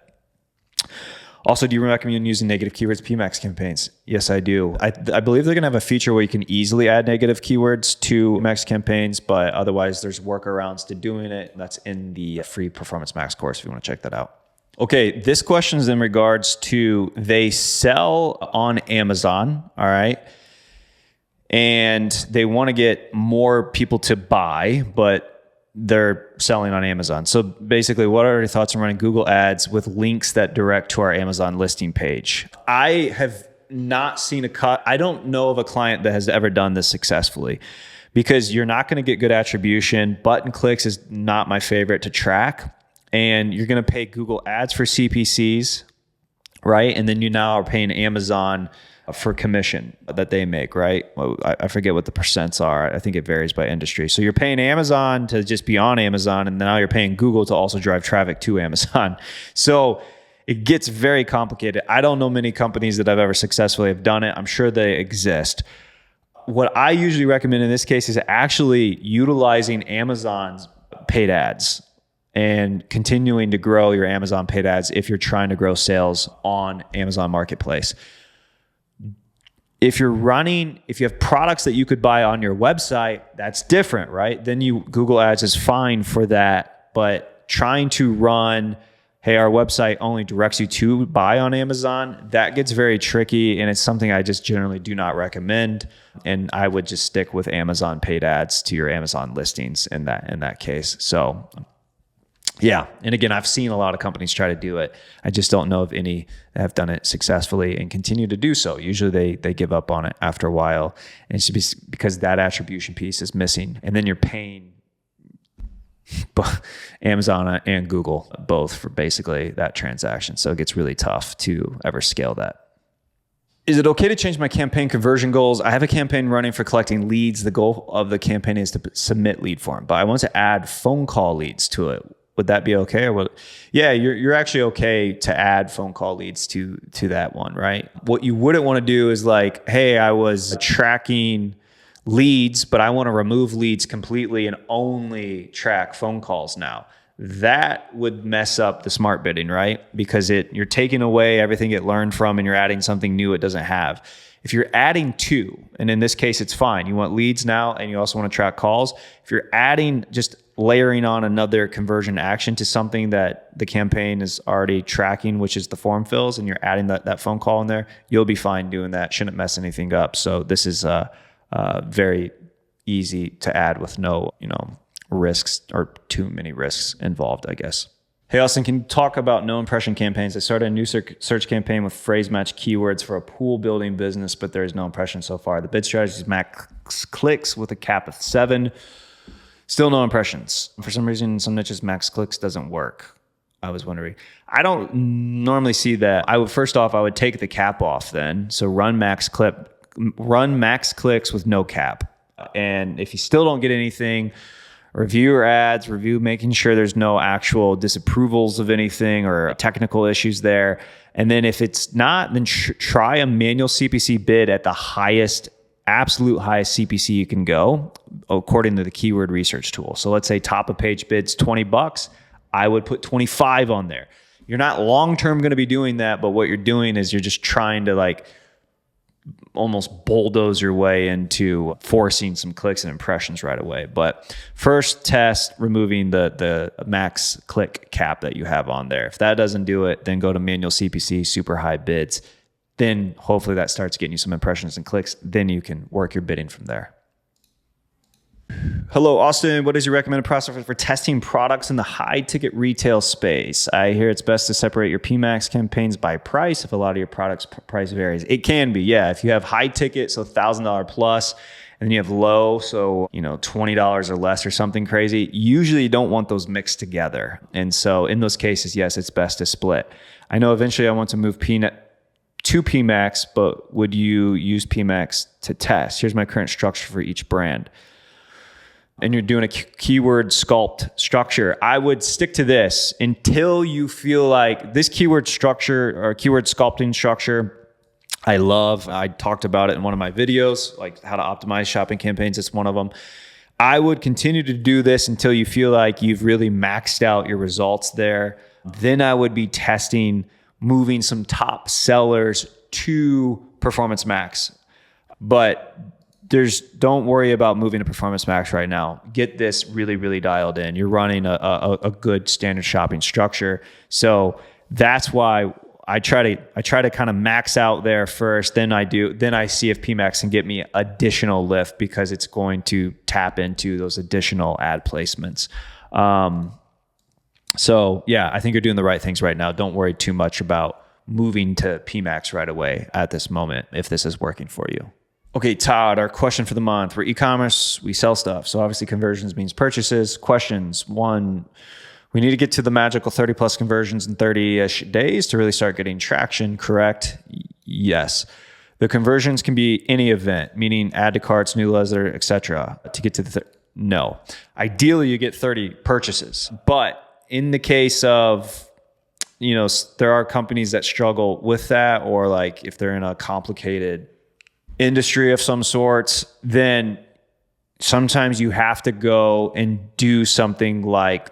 Also, do you recommend using negative keywords PMax campaigns? Yes, I do. I believe they're going to have a feature where you can easily add negative keywords to Max campaigns, but otherwise there's workarounds to doing it. That's in the free Performance Max course if you want to check that out. Okay, this question is in regards to they sell on Amazon, all right? And they want to get more people to buy, but they're selling on Amazon. So basically, what are your thoughts on running Google ads with links that direct to our Amazon listing page? I have not seen I don't know of a client that has ever done this successfully, because you're not going to get good attribution. Button clicks is not my favorite to track. And you're going to pay Google ads for CPCs, right? And then you now are paying Amazon for commission that they make, right? Well, I forget what the percents are. I think it varies by industry. So you're paying Amazon to just be on Amazon, and now you're paying Google to also drive traffic to Amazon. So it gets very complicated. I don't know many companies that I've ever successfully have done it. I'm sure they exist. What I usually recommend in this case is actually utilizing Amazon's paid ads and continuing to grow your Amazon paid ads if you're trying to grow sales on Amazon Marketplace. If you have products that you could buy on your website, that's different, right? Then Google Ads is fine for that. But trying to run, hey, our website only directs you to buy on Amazon, that gets very tricky, and it's something I just generally do not recommend. And I would just stick with Amazon paid ads to your Amazon listings in that case. So yeah. And again, I've seen a lot of companies try to do it. I just don't know of any that have done it successfully and continue to do so. Usually they give up on it after a while. And it's because that attribution piece is missing. And then you're paying but Amazon and Google, both for basically that transaction. So it gets really tough to ever scale that. Is it okay to change my campaign conversion goals? I have a campaign running for collecting leads. The goal of the campaign is to submit lead form, but I want to add phone call leads to it. Would that be okay? Or yeah, you're actually okay to add phone call leads to that one, right? What you wouldn't want to do is like, hey, I was tracking leads, but I want to remove leads completely and only track phone calls now. That would mess up the smart bidding, right? Because you're taking away everything it learned from and you're adding something new it doesn't have. If you're adding two, and in this case, it's fine. You want leads now and you also want to track calls. If you're adding, just layering on another conversion action to something that the campaign is already tracking, which is the form fills, and you're adding that phone call in there, you'll be fine doing that. Shouldn't mess anything up. So this is very easy to add with no, risks or too many risks involved, I guess. Hey, Austin, can you talk about no impression campaigns? I started a new search campaign with phrase match keywords for a pool building business, but there is no impression so far. The bid strategy is max clicks with a cap of 7. Still no impressions. For some reason, some niches max clicks doesn't work. I was wondering. I don't normally see that. I would take the cap off then. So run max clicks with no cap. And if you still don't get anything, review your ads, making sure there's no actual disapprovals of anything or technical issues there. And then if it's not, then try a manual CPC bid at the absolute highest CPC you can go, according to the keyword research tool. So let's say top of page bids $20. I would put 25 on there. You're not long-term going to be doing that, but what you're doing is you're just trying to like almost bulldoze your way into forcing some clicks and impressions right away. But first test removing the max click cap that you have on there. If that doesn't do it, then go to manual CPC, super high bids. Then hopefully that starts getting you some impressions and clicks. Then you can work your bidding from there. Hello, Austin. What is your recommended process for testing products in the high ticket retail space? I hear it's best to separate your PMax campaigns by price if a lot of your products price varies. It can be, yeah. If you have high ticket, so $1,000 plus, and then you have low, so $20 or less or something crazy, usually you don't want those mixed together. And so in those cases, yes, it's best to split. I know eventually I want to move to PMax, but would you use PMax to test? Here's my current structure for each brand. And you're doing a keyword sculpt structure, I would stick to this until you feel like this keyword structure or keyword sculpting structure, I love. I talked about it in one of my videos, like how to optimize shopping campaigns. It's one of them. I would continue to do this until you feel like you've really maxed out your results there. Then I would be testing moving some top sellers to Performance Max. But don't worry about moving to Performance Max right now. Get this really, really dialed in. You're running a good standard shopping structure. So that's why I try to kind of max out there first. Then I see if PMax can get me additional lift because it's going to tap into those additional ad placements. So yeah, I think you're doing the right things right now. Don't worry too much about moving to PMax right away at this moment if this is working for you. Okay, Todd, our question for the month. We're e-commerce, we sell stuff. So obviously conversions means purchases. Questions. 1, we need to get to the magical 30 plus conversions in 30-ish days to really start getting traction, correct? Yes. The conversions can be any event, meaning add to carts, newsletter, etc. To get to no. Ideally, you get 30 purchases. But in the case of, there are companies that struggle with that, or like if they're in a complicated industry of some sorts, then sometimes you have to go and do something like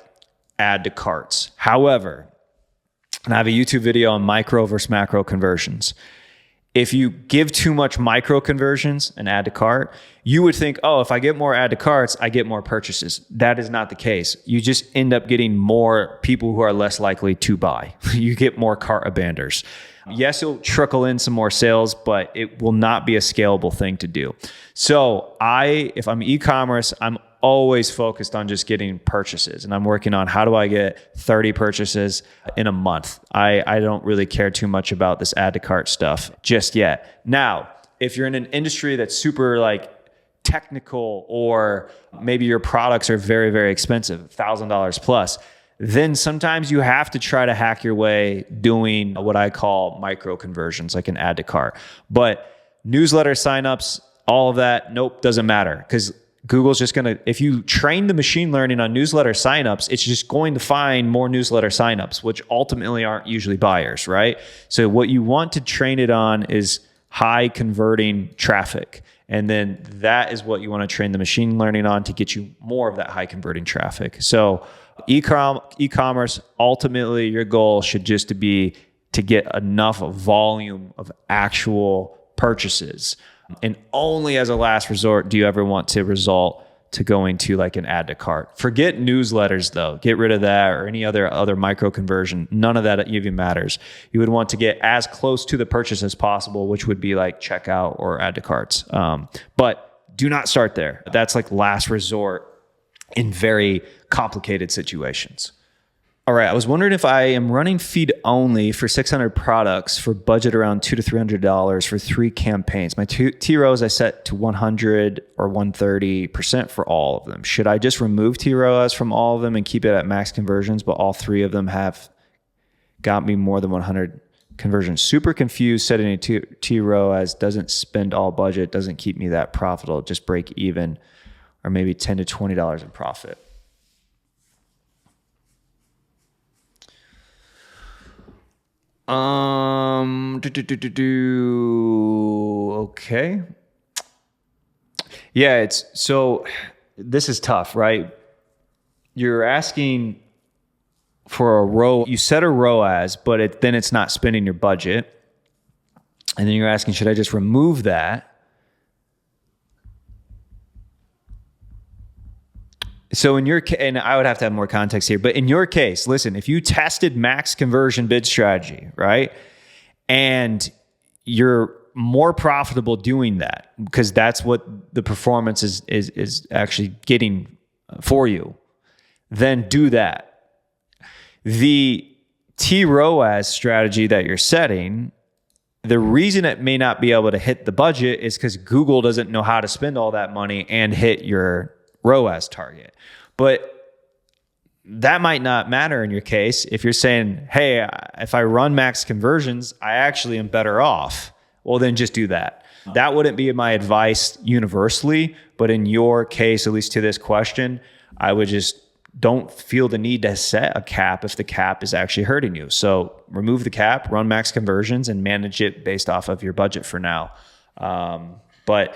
add to carts. However, and I have a YouTube video on micro versus macro conversions. If you give too much micro conversions and add to cart, you would think, oh, if I get more add to carts, I get more purchases. That is not the case. You just end up getting more people who are less likely to buy. You get more cart abandoners. Yes, it'll trickle in some more sales, but it will not be a scalable thing to do. So if I'm e-commerce, I'm always focused on just getting purchases, and I'm working on how do I get 30 purchases in a month. I don't really care too much about this add to cart stuff just yet. Now, if you're in an industry that's super like technical, or maybe your products are very, very expensive, $1,000 plus, then sometimes you have to try to hack your way doing what I call micro conversions, like an add to cart. But newsletter signups, all of that, nope, doesn't matter, because Google's just going to, if you train the machine learning on newsletter signups, it's just going to find more newsletter signups, which ultimately aren't usually buyers, right? So what you want to train it on is high converting traffic. And then that is what you want to train the machine learning on to get you more of that high converting traffic. So e-commerce, ultimately your goal should just be to get enough volume of actual purchases. And only as a last resort do you ever want to resort to going to like an add to cart. Forget newsletters though. Get rid of that, or any other micro conversion. None of that even matters. You would want to get as close to the purchase as possible, which would be like checkout or add to carts. But do not start there. That's like last resort in very complicated situations. All right, I was wondering if I am running feed only for 600 products for budget around $200 to $300 for 3 campaigns. My TROAS I set to 100 or 130% for all of them. Should I just remove TROAS from all of them and keep it at max conversions, but all 3 of them have got me more than 100 conversions? Super confused. Setting a TROAS doesn't spend all budget, doesn't keep me that profitable, just break even, or maybe $10 to $20 in profit. Okay. Yeah, so this is tough, right? You're asking for a ROAS. You set a ROAS, but then it's not spending your budget. And then you're asking, should I just remove that? So in your case, and I would have to have more context here, but in your case, listen, if you tested max conversion bid strategy, right? And you're more profitable doing that because that's what the performance is actually getting for you, then do that. The TROAS strategy that you're setting, the reason it may not be able to hit the budget is because Google doesn't know how to spend all that money and hit your ROAS target. But that might not matter in your case if you're saying, hey, if I run max conversions, I actually am better off. Well, then just do that. That wouldn't be my advice universally, but in your case, at least to this question, I would just don't feel the need to set a cap if the cap is actually hurting you. So remove the cap, run max conversions, and manage it based off of your budget for now. But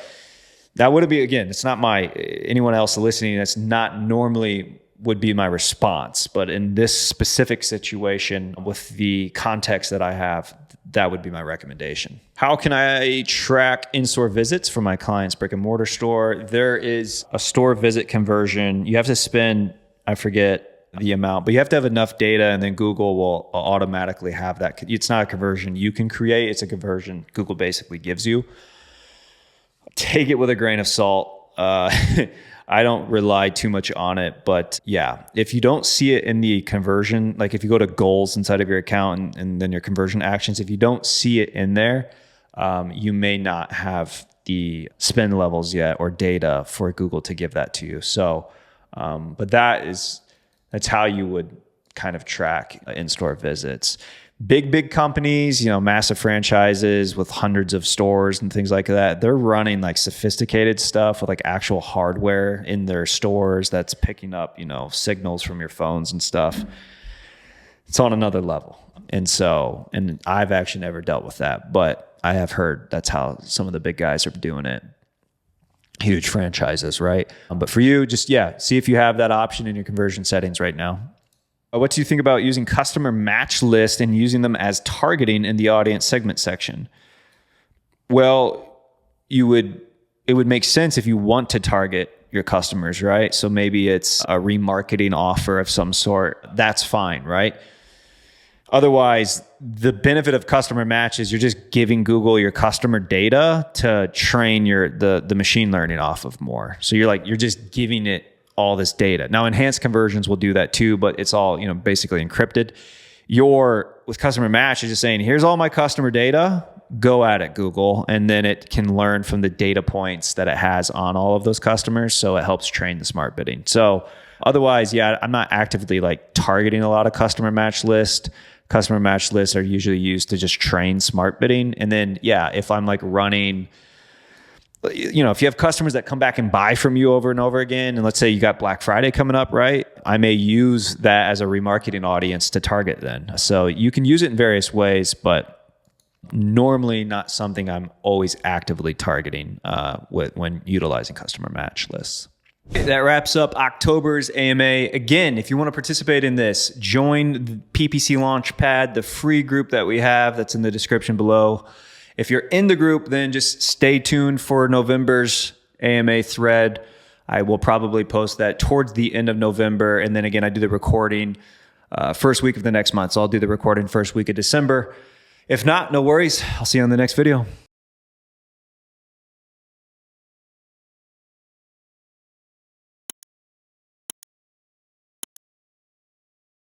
that would be, again, it's not anyone else listening, that's not normally would be my response. But in this specific situation, with the context that I have, that would be my recommendation. How can I track in-store visits for my client's brick and mortar store? There is a store visit conversion. You have to spend, I forget the amount, but you have to have enough data, and then Google will automatically have that. It's not a conversion you can create. It's a conversion Google basically gives you. Take it with a grain of salt. I don't rely too much on it, but yeah, if you don't see it in the conversion, like if you go to goals inside of your account and then your conversion actions, if you don't see it in there, you may not have the spend levels yet or data for Google to give that to you. So, but that's how you would kind of track in-store visits. Big companies, massive franchises with hundreds of stores and things like that, they're running like sophisticated stuff with like actual hardware in their stores that's picking up, signals from your phones and stuff. It's on another level. And I've actually never dealt with that, but I have heard that's how some of the big guys are doing it. Huge franchises, right? But for you, just, see if you have that option in your conversion settings right now. What do you think about using customer match lists and using them as targeting in the audience segment section? Well, it would make sense if you want to target your customers, right? So maybe it's a remarketing offer of some sort. That's fine, right? Otherwise, the benefit of customer match is you're just giving Google your customer data to train the machine learning off of more. So you're just giving it all this data. Now, enhanced conversions will do that too, but it's all, basically encrypted. With customer match is just saying, here's all my customer data. go at it, Google, and then it can learn from the data points that it has on all of those customers. So it helps train the smart bidding. So otherwise, yeah, I'm not actively like targeting a lot of customer match lists. Customer match lists are usually used to just train smart bidding. And then, yeah, if I'm like running, if you have customers that come back and buy from you over and over again, and let's say you got Black Friday coming up, right? I may use that as a remarketing audience to target then. So you can use it in various ways, but normally not something I'm always actively targeting when utilizing customer match lists. That wraps up October's AMA. Again, if you want to participate in this, join the PPC Launchpad, the free group that we have that's in the description below. If you're in the group, then just stay tuned for November's AMA thread. I will probably post that towards the end of November. And then again, I do the recording first week of the next month. So I'll do the recording first week of December. If not, no worries. I'll see you on the next video.